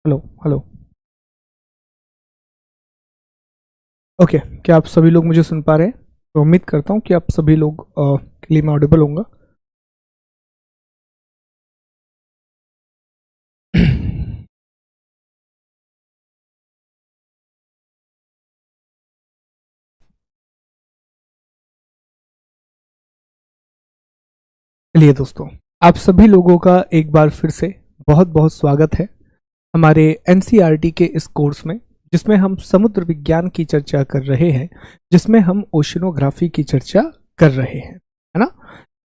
Hello hello. Okay, क्या आप सभी लोग मुझे सुन पा रहे हैं? तो उम्मीद करता हूँ कि आप सभी लोग के लिए मैं ऑडिबल होऊंगा। चलिए दोस्तों, आप सभी लोगों का एक बार फिर से बहुत बहुत स्वागत है हमारे एनसीईआरटी के इस कोर्स में, जिसमें हम समुद्र विज्ञान की चर्चा कर रहे हैं, जिसमें हम ओशनोग्राफी की चर्चा कर रहे हैं, है ना।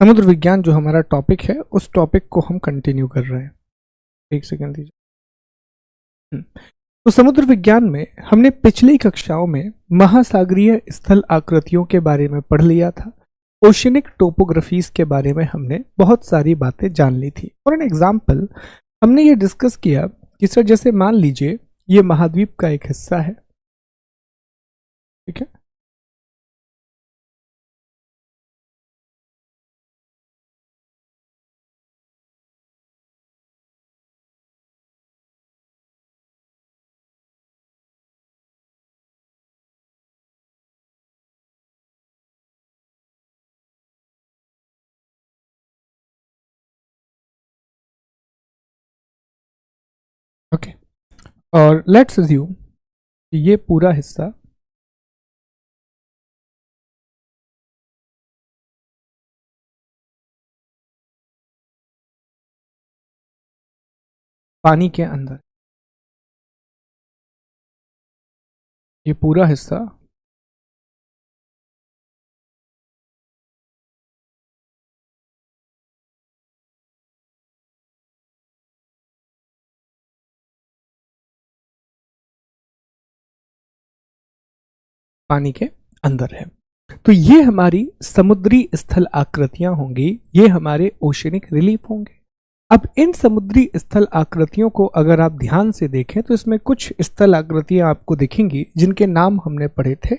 समुद्र विज्ञान जो हमारा टॉपिक है, उस टॉपिक को हम कंटिन्यू कर रहे हैं। एक सेकंड दीजिए। तो समुद्र विज्ञान में हमने पिछली कक्षाओं में महासागरीय स्थल आकृतियों के बारे में पढ़ लिया था। ओशनिक टोपोग्राफीज के बारे में हमने बहुत सारी बातें जान ली थी। फॉर एन एग्जाम्पल, हमने ये डिस्कस किया कि सर जैसे मान लीजिए ये महाद्वीप का एक हिस्सा है, ठीक है। ओके, और लेट्स अज्यूम कि ये पूरा हिस्सा पानी के अंदर, ये पूरा हिस्सा पानी के अंदर है। तो ये हमारी समुद्री स्थल आकृतियां होंगी, ये हमारे ओशनिक रिलीफ होंगे। अब इन समुद्री स्थल आकृतियों को अगर आप ध्यान से देखें तो इसमें कुछ स्थल आकृतियां आपको दिखेंगी जिनके नाम हमने पढ़े थे।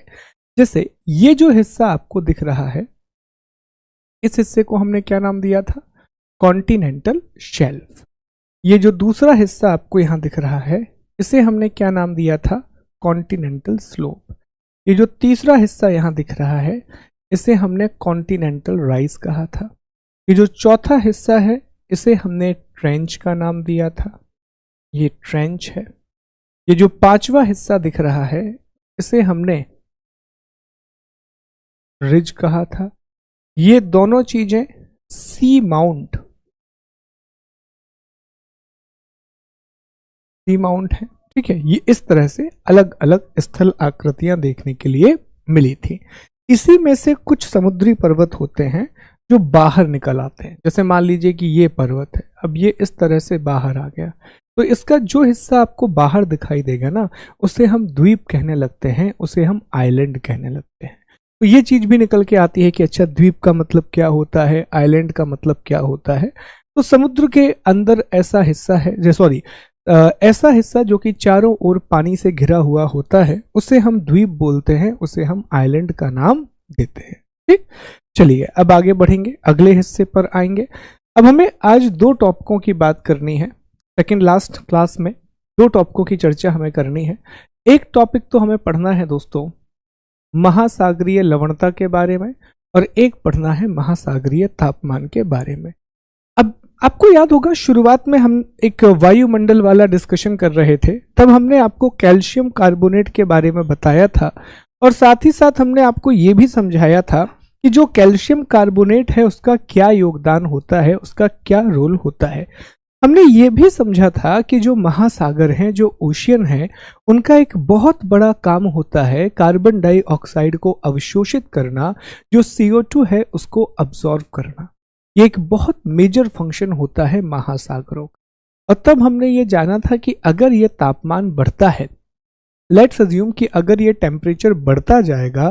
जैसे ये जो हिस्सा आपको दिख रहा है, इस हिस्से को हमने क्या नाम दिया था? Continental shelf. ये जो दूसरा हिस्सा आपको यहां दिख रहा है, इसे हमने क्या नाम दिया था? Continental slope. ये जो तीसरा हिस्सा यहां दिख रहा है, इसे हमने कॉन्टिनेंटल राइज कहा था। ये जो चौथा हिस्सा है, इसे हमने ट्रेंच का नाम दिया था, ये ट्रेंच है। ये जो पांचवा हिस्सा दिख रहा है, इसे हमने रिज कहा था। ये दोनों चीजें सी माउंट है, ठीक है। ये इस तरह से अलग अलग स्थल आकृतियां देखने के लिए मिली थी। इसी में से कुछ समुद्री पर्वत होते हैं जो बाहर निकल आते हैं। जैसे मान लीजिए कि ये पर्वत है, अब ये इस तरह से बाहर आ गया, तो इसका जो हिस्सा आपको बाहर दिखाई देगा ना, उसे हम द्वीप कहने लगते हैं, उसे हम आइलैंड कहने लगते हैं। तो ये चीज भी निकल के आती है कि अच्छा, द्वीप का मतलब क्या होता है, आइलैंड का मतलब क्या होता है। तो समुद्र के अंदर ऐसा हिस्सा है, सॉरी, ऐसा हिस्सा जो कि चारों ओर पानी से घिरा हुआ होता है, उसे हम द्वीप बोलते हैं, उसे हम आइलैंड का नाम देते हैं। ठीक, चलिए अब आगे बढ़ेंगे, अगले हिस्से पर आएंगे। अब हमें आज दो टॉपिकों की बात करनी है। सेकंड लास्ट क्लास में दो टॉपिकों की चर्चा हमें करनी है। एक टॉपिक तो हमें पढ़ना है दोस्तों महासागरीय लवणता के बारे में, और एक पढ़ना है महासागरीय तापमान के बारे में। अब आपको याद होगा, शुरुआत में हम एक वायुमंडल वाला डिस्कशन कर रहे थे, तब हमने आपको कैल्शियम कार्बोनेट के बारे में बताया था, और साथ ही साथ हमने आपको ये भी समझाया था कि जो कैल्शियम कार्बोनेट है उसका क्या योगदान होता है, उसका क्या रोल होता है। हमने ये भी समझा था कि जो महासागर हैं, जो ओशियन हैं, उनका एक बहुत बड़ा काम होता है कार्बन डाइऑक्साइड को अवशोषित करना, जो CO2 है उसको अब्सॉर्ब करना। ये एक बहुत मेजर फंक्शन होता है महासागरों का। और तब हमने ये जाना था कि अगर ये तापमान बढ़ता है, लेट्स अज्यूम कि अगर ये टेम्परेचर बढ़ता जाएगा,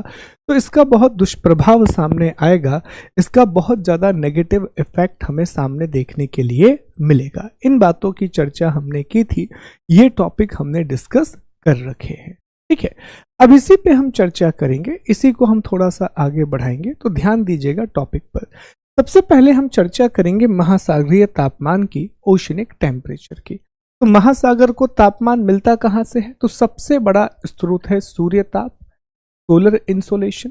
तो इसका बहुत दुष्प्रभाव सामने आएगा, इसका बहुत ज़्यादा नेगेटिव इफेक्ट हमें सामने देखने के लिए मिलेगा। इन बातों की चर्चा हमने की थी, ये टॉपिक हमने डिस्कस कर रखे हैं, ठीक है। अब इसी पे हम चर्चा करेंगे, इसी को हम थोड़ा सा आगे बढ़ाएंगे, तो ध्यान दीजिएगा टॉपिक पर। सबसे पहले हम चर्चा करेंगे महासागरीय तापमान की, ओशनिक टेम्परेचर की। तो महासागर को तापमान मिलता कहां से है? तो सबसे बड़ा स्रोत है सूर्य ताप, सोलर इंसोलेशन,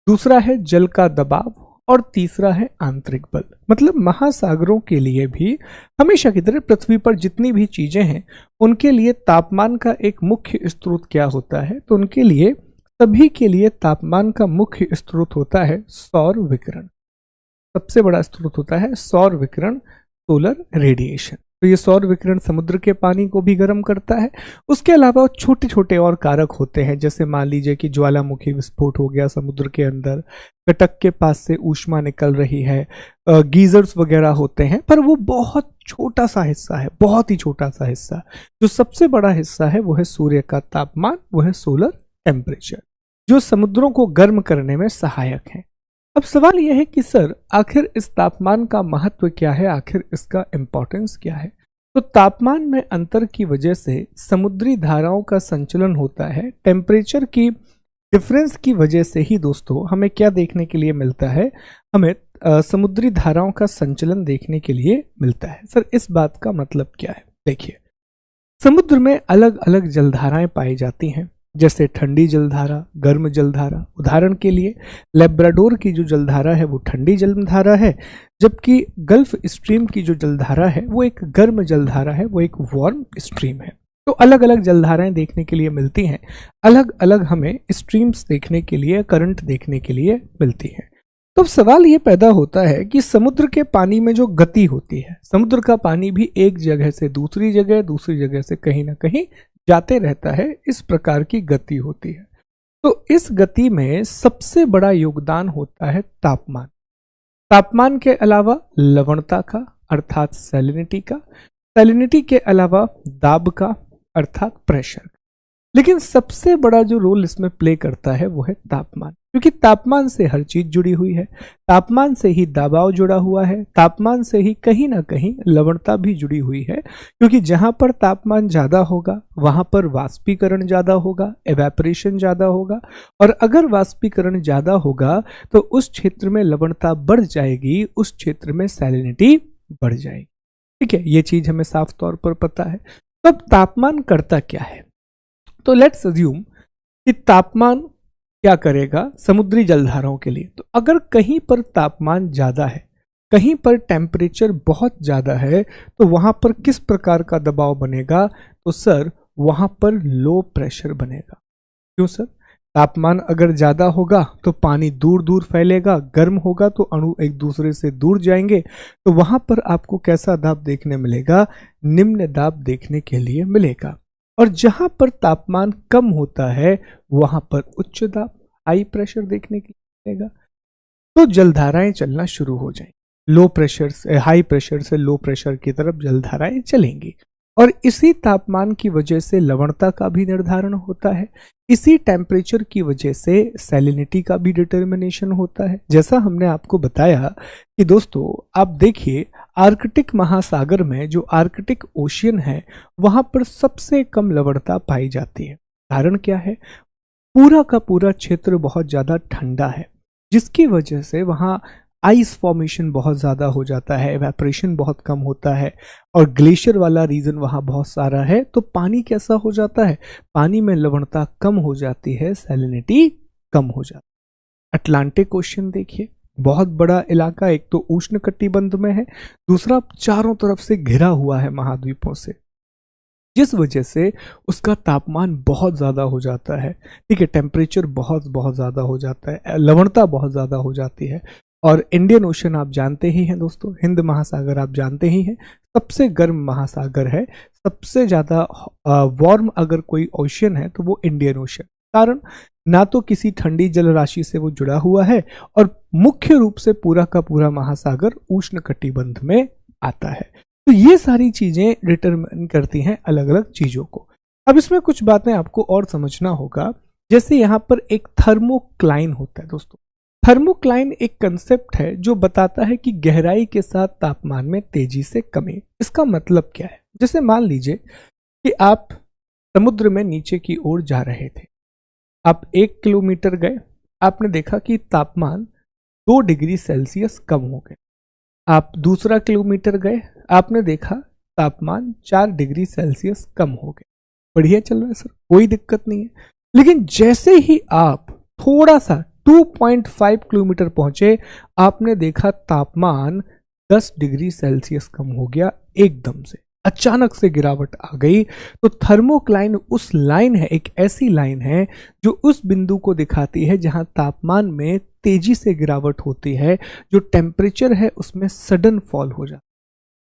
दूसरा है जल का दबाव और तीसरा है आंतरिक बल। मतलब महासागरों के लिए भी हमेशा की तरह पृथ्वी पर जितनी भी चीजें हैं उनके लिए तापमान का एक मुख्य स्रोत क्या होता है? तो उनके लिए, सभी के लिए तापमान का मुख्य स्रोत होता है सौर विकिरण। सबसे बड़ा स्रोत होता है सौर विकिरण, सोलर रेडिएशन। तो ये सौर विकिरण समुद्र के पानी को भी गर्म करता है। उसके अलावा छोटे छोटे और कारक होते हैं, जैसे मान लीजिए कि ज्वालामुखी विस्फोट हो गया समुद्र के अंदर, कटक के पास से ऊष्मा निकल रही है, गीजर्स वगैरह होते हैं, पर वो बहुत छोटा सा हिस्सा है, बहुत ही छोटा सा हिस्सा। जो सबसे बड़ा हिस्सा है वो है सूर्य का तापमान, वो है सोलर टेम्परेचर, जो समुद्रों को गर्म करने में सहायक है। अब सवाल यह है कि सर आखिर इस तापमान का महत्व क्या है, आखिर इसका इंपॉर्टेंस क्या है? तो तापमान में अंतर की वजह से समुद्री धाराओं का संचलन होता है। टेम्परेचर की डिफरेंस की वजह से ही दोस्तों हमें क्या देखने के लिए मिलता है? हमें समुद्री धाराओं का संचलन देखने के लिए मिलता है। सर इस बात का मतलब क्या है? देखिए, समुद्र में अलग अलग जलधाराएं पाई जाती हैं, जैसे ठंडी जलधारा, गर्म जलधारा। उदाहरण के लिए लेब्राडोर की जो जलधारा है वो ठंडी जलधारा है, जबकि गल्फ स्ट्रीम की जो जलधारा है वो एक गर्म जलधारा है, वो एक वार्म स्ट्रीम है। तो अलग अलग जलधाराएं देखने के लिए मिलती हैं, अलग अलग हमें स्ट्रीम्स देखने के लिए, करंट देखने के लिए मिलती हैं। तो अब सवाल ये पैदा होता है कि समुद्र के पानी में जो गति होती है, समुद्र का पानी भी एक जगह से दूसरी जगह, दूसरी जगह से कहीं ना कहीं जाते रहता है, इस प्रकार की गति होती है। तो इस गति में सबसे बड़ा योगदान होता है तापमान। तापमान के अलावा लवणता का अर्थात सैलिनिटी का, सैलिनिटी के अलावा दाब का अर्थात प्रेशर। लेकिन सबसे बड़ा जो रोल इसमें प्ले करता है वो है तापमान, क्योंकि तापमान से हर चीज जुड़ी हुई है। तापमान से ही दबाव जुड़ा हुआ है, तापमान से ही कहीं ना कहीं लवणता भी जुड़ी हुई है, क्योंकि जहां पर तापमान ज्यादा होगा वहां पर वाष्पीकरण ज्यादा होगा, एवेपोरेशन ज्यादा होगा, और अगर वाष्पीकरण ज्यादा होगा तो उस क्षेत्र में लवणता बढ़ जाएगी, उस क्षेत्र में सैलिनिटी बढ़ जाएगी। ठीक है, ये चीज हमें साफ तौर पर पता है। तब तापमान करता क्या है? तो लेट्स अज्यूम कि तापमान क्या करेगा समुद्री जलधाराओं के लिए। तो अगर कहीं पर तापमान ज्यादा है, कहीं पर टेम्परेचर बहुत ज्यादा है, तो वहां पर किस प्रकार का दबाव बनेगा? तो सर वहां पर लो प्रेशर बनेगा। क्यों सर? तापमान अगर ज्यादा होगा तो पानी दूर दूर फैलेगा, गर्म होगा तो अणु एक दूसरे से दूर जाएंगे, तो वहां पर आपको कैसा दाब देखने मिलेगा? निम्न दाब देखने के लिए मिलेगा। और जहां पर तापमान कम होता है वहां पर उच्च दाब, हाई प्रेशर देखने के लिए मिलेगा। तो जलधाराएं चलना शुरू हो जाएंगी, लो प्रेशर से हाई प्रेशर से लो प्रेशर की तरफ जलधाराएं चलेंगी। और इसी तापमान की वजह से लवणता का भी निर्धारण होता है, इसी टेम्परेचर की वजह से सैलिनिटी का भी डिटर्मिनेशन होता है। जैसा हमने आपको बताया कि दोस्तों आप देखिए, आर्कटिक महासागर में जो आर्कटिक ओशियन है वहां पर सबसे कम लवणता पाई जाती है। कारण क्या है? पूरा का पूरा क्षेत्र बहुत ज्यादा ठंडा है, जिसकी वजह से वहां आइस फॉर्मेशन बहुत ज्यादा हो जाता है, एवेपोरेशन बहुत कम होता है, और ग्लेशियर वाला रीजन वहां बहुत सारा है। तो पानी कैसा हो जाता है? पानी में लवणता कम हो जाती है, सैलिनिटी कम हो जाती है। अटलांटिक ओशियन देखिए, बहुत बड़ा इलाका, एक तो उष्ण कटिबंध में है, दूसरा चारों तरफ से घिरा हुआ है महाद्वीपों से, जिस वजह से उसका तापमान बहुत ज्यादा हो जाता है। ठीक है, टेम्परेचर बहुत बहुत ज्यादा हो जाता है, लवणता बहुत ज्यादा हो जाती है। और इंडियन ओशन आप जानते ही हैं दोस्तों, हिंद महासागर आप जानते ही हैं, सबसे गर्म महासागर है, सबसे ज्यादा वार्म अगर कोई ओशियन है तो वो इंडियन ओशन। कारण ना तो किसी ठंडी जल राशि से वो जुड़ा हुआ है, और मुख्य रूप से पूरा का पूरा महासागर उष्ण कटिबंध में आता है। तो ये सारी चीजें डिटरमाइन करती हैं अलग अलग चीजों को। अब इसमें कुछ बातें आपको और समझना होगा, जैसे यहाँ पर एक थर्मोक्लाइन होता है दोस्तों। थर्मोक्लाइन एक कंसेप्ट है जो बताता है कि गहराई के साथ तापमान में तेजी से कमी। इसका मतलब क्या है? जैसे मान लीजिए कि आप समुद्र में नीचे की ओर जा रहे थे, आप 1 किलोमीटर गए, आपने देखा कि तापमान 2 डिग्री सेल्सियस कम हो गए। आप दूसरा किलोमीटर गए, आपने देखा तापमान 4 डिग्री सेल्सियस कम हो गया। बढ़िया चल रहा है सर, कोई दिक्कत नहीं है। लेकिन जैसे ही आप थोड़ा सा 2.5 किलोमीटर पहुंचे, आपने देखा तापमान 10 डिग्री सेल्सियस कम हो गया। एकदम से अचानक से गिरावट आ गई। तो थर्मोक्लाइन उस लाइन है, एक ऐसी लाइन है जो उस बिंदु को दिखाती है जहां तापमान में तेजी से गिरावट होती है, जो टेम्परेचर है उसमें सडन फॉल हो जाता है।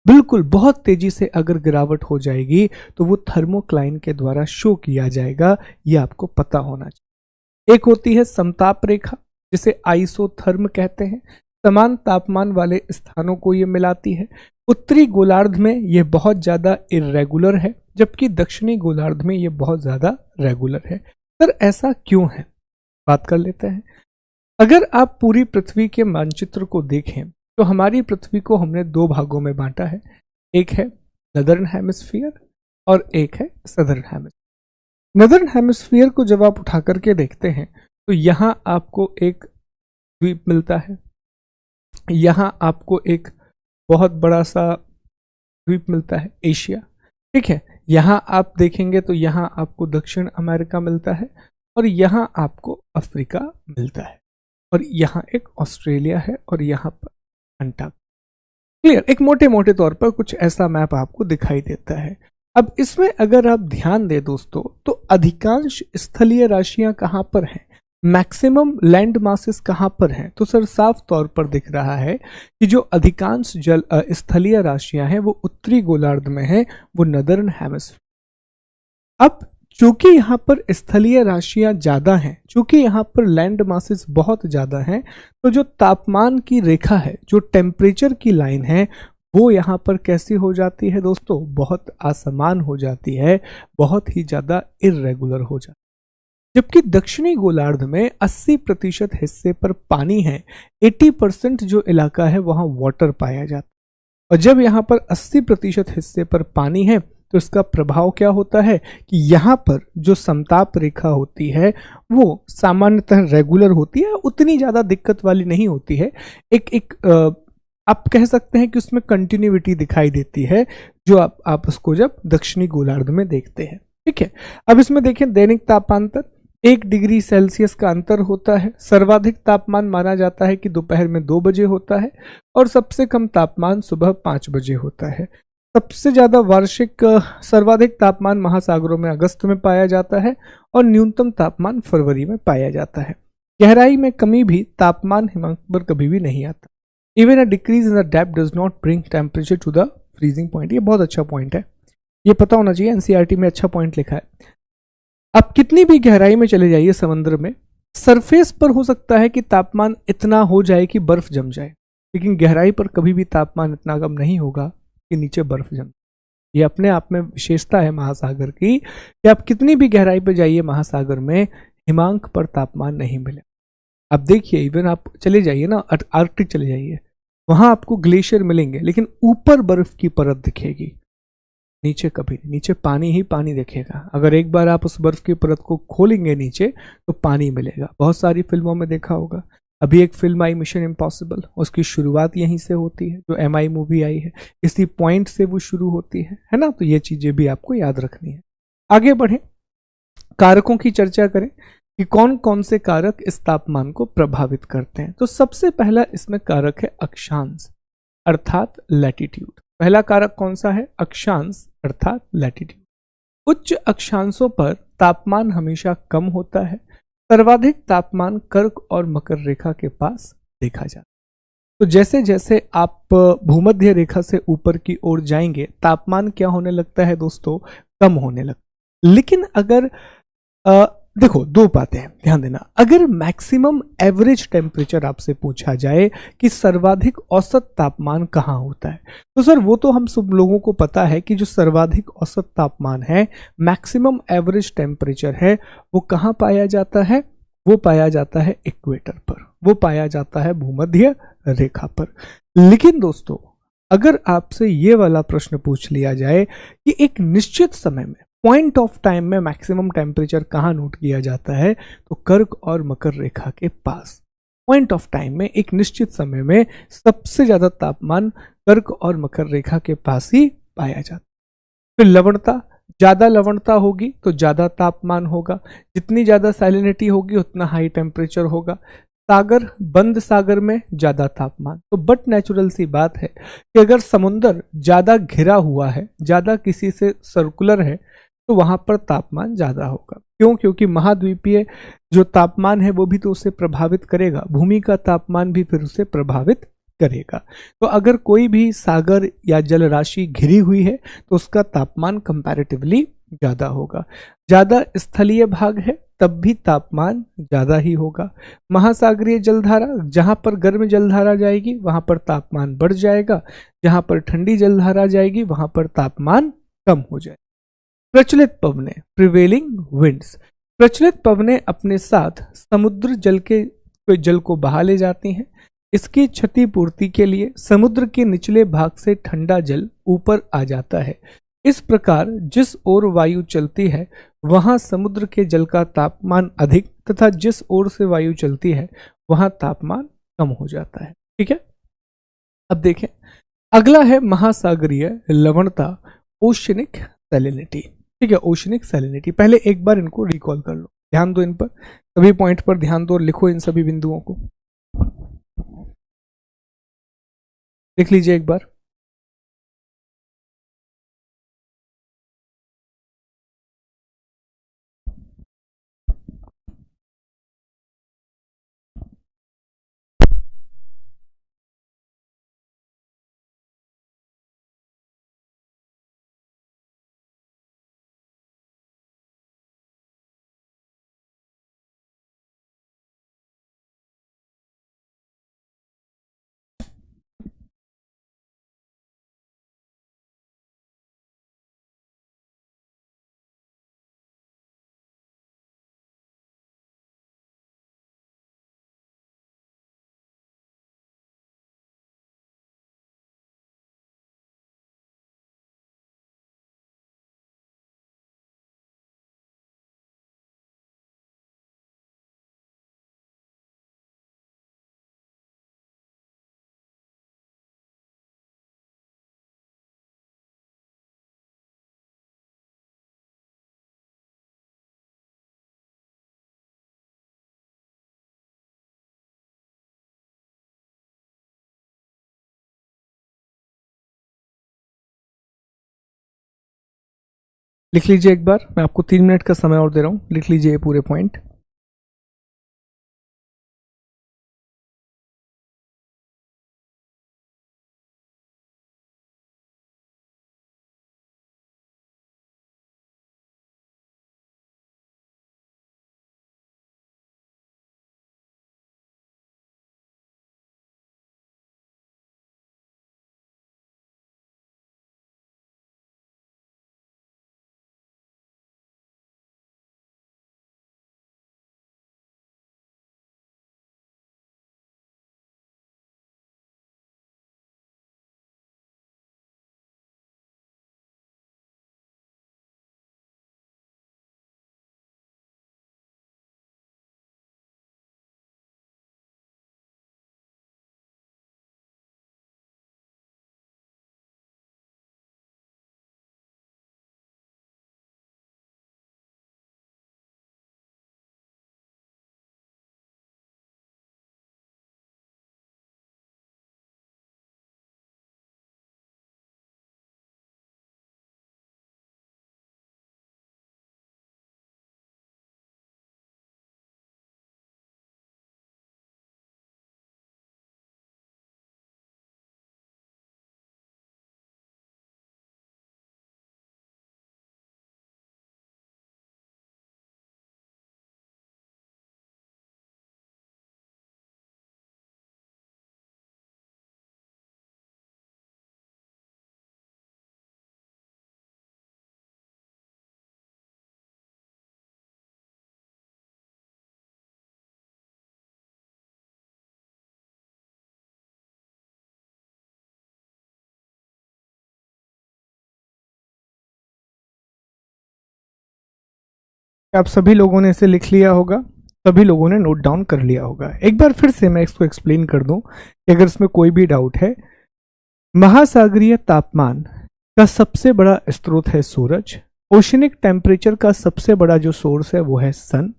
बिल्कुल बहुत तेजी से अगर गिरावट हो जाएगी तो वो थर्मोक्लाइन के द्वारा शो किया जाएगा, ये आपको पता होना चाहिए। एक होती है समताप रेखा, जिसे आइसोथर्म कहते हैं। समान तापमान वाले स्थानों को ये मिलाती है। उत्तरी गोलार्ध में ये बहुत ज्यादा इरेगुलर है, जबकि दक्षिणी गोलार्ध में ये बहुत ज्यादा रेगुलर है। सर ऐसा क्यों है, बात कर लेते हैं। अगर आप पूरी पृथ्वी के मानचित्र को देखें तो हमारी पृथ्वी को हमने 2 भागों में बांटा है। एक है नदर्न हेमिस्फीयर और एक है सदर्न हेमिस्फीयर। नदर्न हेमिस्फीयर को जब आप उठा करके देखते हैं तो यहां आपको एक द्वीप मिलता है, यहां आपको एक बहुत बड़ा सा द्वीप मिलता है एशिया, ठीक है। यहां आप देखेंगे तो यहां आपको दक्षिण अमेरिका मिलता है और यहां आपको अफ्रीका मिलता है, और यहां एक ऑस्ट्रेलिया है और यहां पर अंटार्कटिका। क्लियर, एक मोटे मोटे तौर पर कुछ ऐसा मैप आपको दिखाई देता है। अब इसमें अगर आप ध्यान दें दोस्तों, तो अधिकांश स्थलीय राशियां कहां पर हैं, मैक्सिमम लैंड मासेस कहां पर हैं, तो सर साफ तौर पर दिख रहा है कि जो अधिकांश जल स्थलीय राशियां हैं वो उत्तरी गोलार्ध में है, वो नदर्न हेमिस्फीयर। अब चूंकि यहां पर स्थलीय राशियां ज्यादा हैं, चूंकि यहां पर लैंड मासेस बहुत ज्यादा हैं, तो जो तापमान की रेखा है, जो टेम्परेचर की लाइन है, वो यहां पर कैसी हो जाती है दोस्तों, बहुत असमान हो जाती है, बहुत ही ज्यादा इरेगुलर हो जाती है। जबकि दक्षिणी गोलार्ध में 80% हिस्से पर पानी है, 80% जो इलाका है वहां वाटर पाया जाता है। और जब यहां पर 80% हिस्से पर पानी है तो इसका प्रभाव क्या होता है कि यहां पर जो समताप रेखा होती है वो सामान्यतः रेगुलर होती है, उतनी ज्यादा दिक्कत वाली नहीं होती है। एक आप कह सकते हैं कि उसमें कंटिन्यूटी दिखाई देती है, जो आप उसको जब दक्षिणी गोलार्ध में देखते हैं, ठीक है। अब इसमें देखें दैनिक तापांतर 1 डिग्री सेल्सियस का अंतर होता है। सर्वाधिक तापमान माना जाता है कि दोपहर में 2 बजे होता है और सबसे कम तापमान सुबह 5 बजे होता है। सबसे ज्यादा वार्षिक सर्वाधिक तापमान महासागरों में अगस्त में पाया जाता है और न्यूनतम तापमान फरवरी में पाया जाता है। गहराई में कमी भी तापमान हिमांक पर कभी भी नहीं आता। Even a decrease in the depth does not bring temperature to the freezing point. ये बहुत अच्छा पॉइंट है, ये पता होना चाहिए, एनसीईआरटी में अच्छा पॉइंट लिखा है। आप कितनी भी गहराई में चले जाइए समुद्र में, सरफेस पर हो सकता है कि तापमान इतना हो जाए कि बर्फ जम जाए, लेकिन गहराई पर कभी भी तापमान इतना कम नहीं होगा कि नीचे बर्फ जम। ये अपने आप में विशेषता है महासागर की कि आप कितनी भी गहराई पर जाइए महासागर में, हिमांक पर तापमान नहीं मिले। अब देखिए इवन आप चले जाइए ना, आर्कटिक चले जाइए, वहां आपको ग्लेशियर मिलेंगे लेकिन ऊपर बर्फ की परत दिखेगी, नीचे कभी नहीं, नीचे पानी ही पानी दिखेगा। अगर एक बार आप उस बर्फ की परत को खोलेंगे नीचे तो पानी मिलेगा। बहुत सारी फिल्मों में देखा होगा, अभी एक फिल्म आई मिशन इम्पॉसिबल, उसकी शुरुआत यहीं से होती है, जो MI मूवी आई है इसी पॉइंट से वो शुरू होती है ना। तो ये चीजें भी आपको याद रखनी है। आगे बढ़े, कारकों की चर्चा करें कि कौन कौन से कारक इस तापमान को प्रभावित करते हैं। तो सबसे पहला इसमें कारक है अक्षांश अर्थात लैटिट्यूड। पहला कारक कौन सा है, अक्षांश अर्थात लैटिट्यूड। उच्च अक्षांशों पर तापमान हमेशा कम होता है। सर्वाधिक तापमान कर्क और मकर रेखा के पास देखा जाता है। तो जैसे जैसे आप भूमध्य रेखा से ऊपर की ओर जाएंगे, तापमान क्या होने लगता है दोस्तों, कम होने लगता है। लेकिन अगर देखो, 2 बातें हैं, ध्यान देना। अगर मैक्सिमम एवरेज टेम्परेचर आपसे पूछा जाए कि सर्वाधिक औसत तापमान कहाँ होता है, तो सर वो तो हम सब लोगों को पता है कि जो सर्वाधिक औसत तापमान है, मैक्सिमम एवरेज टेम्परेचर है, वो कहाँ पाया जाता है, वो पाया जाता है इक्वेटर पर, वो पाया जाता है भूमध्य रेखा पर। लेकिन दोस्तों अगर आपसे ये वाला प्रश्न पूछ लिया जाए कि एक निश्चित समय में, पॉइंट ऑफ टाइम में मैक्सिमम टेम्परेचर कहाँ नोट किया जाता है, तो कर्क और मकर रेखा के पास। पॉइंट ऑफ टाइम में एक निश्चित समय में सबसे ज्यादा तापमान कर्क और मकर रेखा के पास ही पाया जाता है। फिर लवणता, ज्यादा लवणता होगी तो ज्यादा तापमान होगा, जितनी ज्यादा सैलिनिटी होगी उतना हाई टेम्परेचर होगा। सागर, बंद सागर में ज्यादा तापमान। तो बट नेचुरल सी बात है कि अगर समुंदर ज्यादा घिरा हुआ है, ज्यादा किसी से सर्कुलर है, तो वहां पर तापमान ज्यादा होगा। क्यों? क्योंकि महाद्वीपीय जो तापमान है वो भी तो उसे प्रभावित करेगा, भूमि का तापमान भी फिर उसे प्रभावित करेगा। तो अगर कोई भी सागर या जल राशि घिरी हुई है तो उसका तापमान कंपैरेटिवली ज्यादा होगा। ज्यादा स्थलीय भाग है तब भी तापमान ज्यादा ही होगा। महासागरीय जलधारा, जहां पर गर्म जलधारा जाएगी वहां पर तापमान बढ़ जाएगा, जहां पर ठंडी जलधारा जाएगी वहां पर तापमान कम हो जाएगा। प्रचलित पवनें, प्रिवेलिंग विंड्स। प्रचलित पवनें अपने साथ समुद्र जल को बहा ले जाती हैं। इसकी क्षतिपूर्ति के लिए समुद्र के निचले भाग से ठंडा जल ऊपर आ जाता है। इस प्रकार जिस ओर वायु चलती है वहां समुद्र के जल का तापमान अधिक तथा जिस ओर से वायु चलती है वहां तापमान कम हो जाता है। ठीक है, अब देखें अगला है महासागरीय लवणता, ओशनिक सैलिनिटी। ठीक है, ओशनिक सैलिनिटी। पहले एक बार इनको रिकॉल कर लो, ध्यान दो इन पर, सभी पॉइंट पर ध्यान दो और लिखो इन सभी बिंदुओं को। लिख लीजिए एक बार। लिख लीजिए एक बार, मैं आपको 3 मिनट का समय और दे रहा हूं, लिख लीजिए ये पूरे पॉइंट। आप सभी लोगों ने इसे लिख लिया होगा, सभी लोगों ने नोट डाउन कर लिया होगा। एक बार फिर से मैं इसको एक्सप्लेन कर दूं कि अगर इसमें कोई भी डाउट है। महासागरीय तापमान का सबसे बड़ा स्रोत है सूरज। ओशनिक टेम्परेचर का सबसे बड़ा जो सोर्स है वो है सन।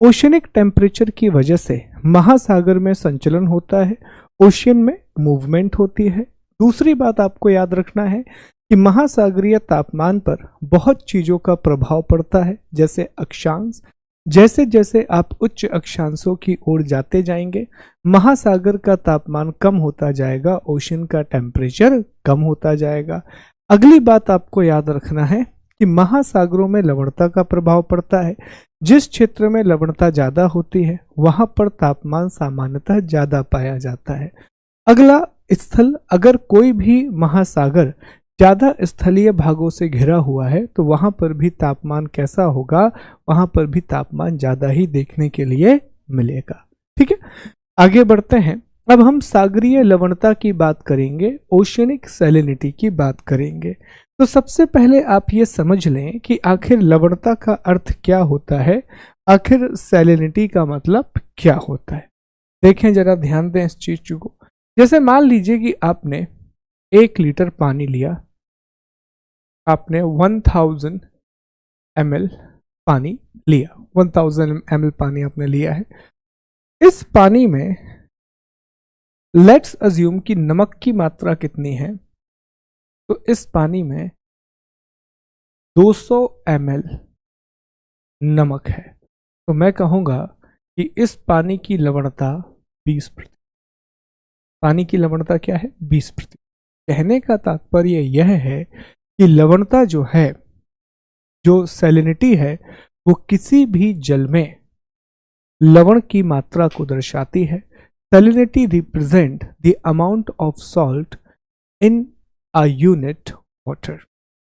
ओशनिक टेम्परेचर की वजह से महासागर में संचलन होता है, ओशियन में मूवमेंट होती है। दूसरी बात आपको याद रखना है कि महासागरीय तापमान पर बहुत चीजों का प्रभाव पड़ता है, जैसे अक्षांश। जैसे जैसे आप उच्च अक्षांशों की ओर जाते जाएंगे, महासागर का तापमान कम होता जाएगा, ओशन का टेम्परेचर कम होता जाएगा। अगली बात आपको याद रखना है कि महासागरों में लवणता का प्रभाव पड़ता है। जिस क्षेत्र में लवणता ज्यादा होती है वहां पर तापमान सामान्यतः ज्यादा पाया जाता है। अगला स्थल, अगर कोई भी महासागर ज्यादा स्थलीय भागों से घिरा हुआ है तो वहां पर भी तापमान कैसा होगा, वहां पर भी तापमान ज्यादा ही देखने के लिए मिलेगा। ठीक है, आगे बढ़ते हैं। अब हम सागरीय लवणता की बात करेंगे, ओशियनिक सैलिनिटी की बात करेंगे। तो सबसे पहले आप ये समझ लें कि आखिर लवणता का अर्थ क्या होता है, आखिर सैलिनिटी का मतलब क्या होता है। देखें, जरा ध्यान दें इस चीज को। जैसे मान लीजिए कि आपने 1 लीटर पानी लिया, आपने 1000 ml पानी लिया, 1000 ml पानी आपने लिया है। इस पानी में लेट्स अज्यूम कि नमक की मात्रा कितनी है, तो इस पानी में 200 ml नमक है। तो मैं कहूंगा कि इस पानी की लवणता 20%। पानी की लवणता क्या है? 20%। कहने का तात्पर्य यह है कि लवणता जो है, जो सैलिनिटी है, वो किसी भी जल में लवण की मात्रा को दर्शाती है। Salinity represent the amount of salt in a unit water.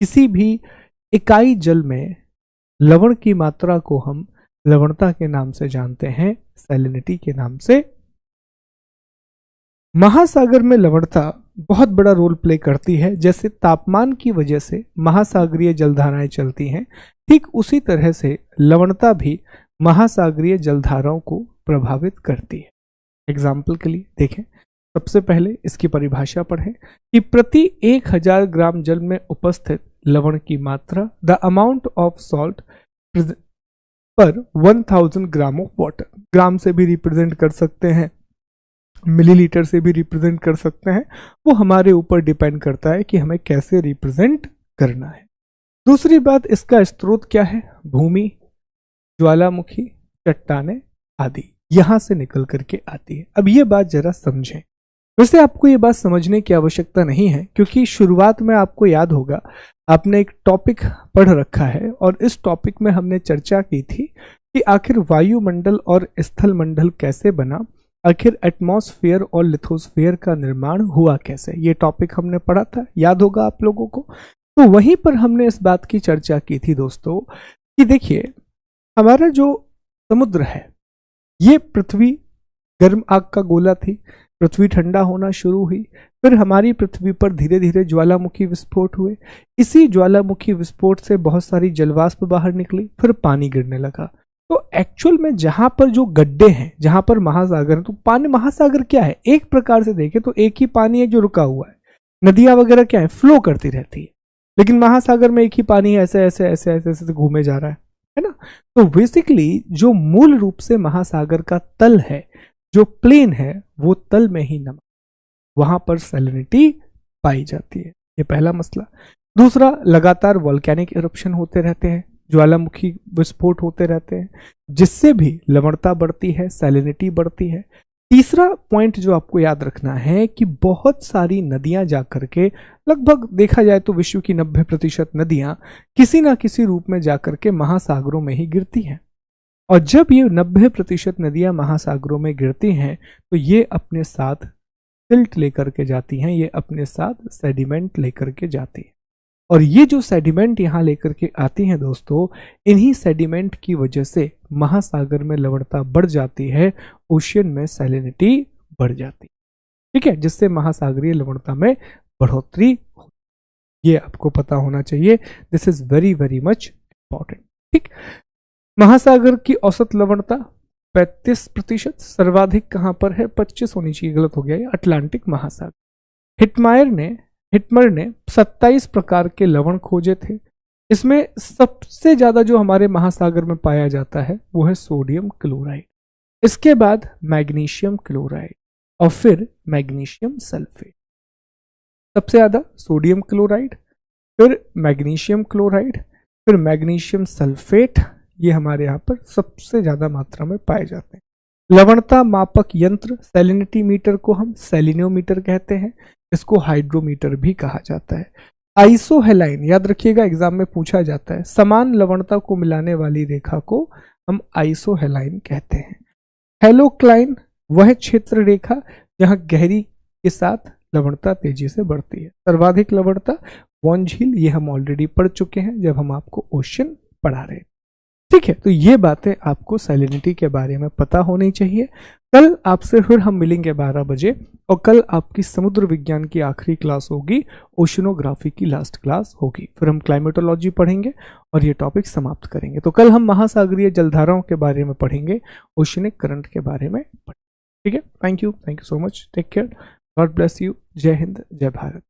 किसी भी इकाई जल में लवण की मात्रा को हम लवणता के नाम से जानते हैं, सैलिनिटी के नाम से। महासागर में लवणता बहुत बड़ा रोल प्ले करती है। जैसे तापमान की वजह से महासागरीय जलधाराएं चलती हैं, ठीक उसी तरह से लवणता भी महासागरीय जलधाराओं को प्रभावित करती है। एग्जाम्पल के लिए देखें, सबसे पहले इसकी परिभाषा पढ़ें कि प्रति 1000 ग्राम जल में उपस्थित लवण की मात्रा, द अमाउंट ऑफ सॉल्ट पर 1000 ग्राम ऑफ वाटर। ग्राम से भी रिप्रेजेंट कर सकते हैं, मिलीलीटर से भी रिप्रेजेंट कर सकते हैं, वो हमारे ऊपर डिपेंड करता है कि हमें कैसे रिप्रेजेंट करना है। दूसरी बात, इसका स्रोत क्या है? भूमि, ज्वालामुखी, चट्टानें आदि यहां से निकल करके आती है। अब ये बात जरा समझें। वैसे आपको ये बात समझने की आवश्यकता नहीं है, क्योंकि शुरुआत में आपको याद होगा आपने एक टॉपिक पढ़ रखा है और इस टॉपिक में हमने चर्चा की थी कि आखिर वायुमंडल और स्थल मंडल कैसे बना, आखिर एटमॉस्फेयर और लिथोस्फेयर का निर्माण हुआ कैसे। ये टॉपिक हमने पढ़ा था, याद होगा आप लोगों को। तो वहीं पर हमने इस बात की चर्चा की थी दोस्तों कि देखिए, हमारा जो समुद्र है ये पृथ्वी गर्म आग का गोला थी। पृथ्वी ठंडा होना शुरू हुई, फिर हमारी पृथ्वी पर धीरे धीरे ज्वालामुखी विस्फोट हुए। इसी ज्वालामुखी विस्फोट से बहुत सारी जलवाष्प बाहर निकली, फिर पानी गिरने लगा। तो एक्चुअल में जहां पर जो गड्ढे हैं, जहां पर महासागर है, तो पानी, महासागर क्या है? एक प्रकार से देखें तो एक ही पानी है जो रुका हुआ है। नदियां वगैरह क्या है? फ्लो करती रहती है। लेकिन महासागर में एक ही पानी ऐसे ऐसे ऐसे ऐसे ऐसे घूमे जा रहा है ना। तो बेसिकली जो मूल रूप से महासागर का तल है, जो प्लेन है, वो तल में ही नमक, वहां पर सैलिनिटी पाई जाती है। ये पहला मसला। दूसरा, लगातार वॉल्केनिक इरप्शन होते रहते हैं, ज्वालामुखी विस्फोट होते रहते हैं, जिससे भी लवणता बढ़ती है, सैलिनिटी बढ़ती है। तीसरा पॉइंट जो आपको याद रखना है कि बहुत सारी नदियां जाकर के, लगभग देखा जाए तो विश्व की 90% नदियां किसी ना किसी रूप में जाकर के महासागरों में ही गिरती हैं। और जब ये 90% नदियां महासागरों में गिरती हैं तो ये अपने साथ सिल्ट लेकर के जाती हैं, ये अपने साथ सेडिमेंट लेकर के जाती हैं। और ये जो सेडिमेंट यहाँ लेकर के आती हैं दोस्तों, इन्हीं सेडिमेंट की वजह से महासागर में लवणता बढ़ जाती है, ओशियन में सैलिनिटी बढ़ जाती है। ठीक है, जिससे महासागरीय लवणता में बढ़ोतरी हो। ये आपको पता होना चाहिए। This is very very much important. ठीक, महासागर की औसत लवणता 35%। सर्वाधिक कहां पर है? 25 होनी चाहिए, गलत हो गया, अटलांटिक महासागर। हिटमर ने 27 प्रकार के लवण खोजे थे। इसमें सबसे ज्यादा जो हमारे महासागर में पाया जाता है वो है सोडियम क्लोराइड, इसके बाद मैग्नीशियम क्लोराइड और फिर मैग्नीशियम सल्फेट। सबसे ज्यादा सोडियम क्लोराइड, फिर मैग्नीशियम क्लोराइड, फिर मैग्नीशियम सल्फेट, ये हमारे यहाँ पर सबसे ज्यादा मात्रा में पाए जाते हैं। लवणता मापक यंत्र सैलिनिटी मीटर को हम सेलिनोमीटर कहते हैं, इसको हाइड्रोमीटर भी कहा जाता है। आइसोहेलाइन याद रखिएगा, एग्जाम में पूछा जाता है, समान लवणता को मिलाने वाली रेखा को हम आइसोहेलाइन कहते हैं। हेलोक्लाइन वह क्षेत्र रेखा जहां गहरी के साथ लवणता तेजी से बढ़ती है। सर्वाधिक लवणता वॉन झील, ये हम ऑलरेडी पढ़ चुके हैं जब हम आपको ओशन पढ़ा रहे हैं। ठीक है, तो ये बातें आपको सैलिनिटी के बारे में पता होनी चाहिए। कल आपसे फिर हम मिलेंगे 12 बजे और कल आपकी समुद्र विज्ञान की आखिरी क्लास होगी, ओशनोग्राफी की लास्ट क्लास होगी। फिर हम क्लाइमेटोलॉजी पढ़ेंगे और ये टॉपिक समाप्त करेंगे। तो कल हम महासागरीय जलधाराओं के बारे में पढ़ेंगे, ओशनिक करंट के बारे में पढ़ेंगे। ठीक है, thank you so much, take care, God bless you, जय हिंद, जय भारत।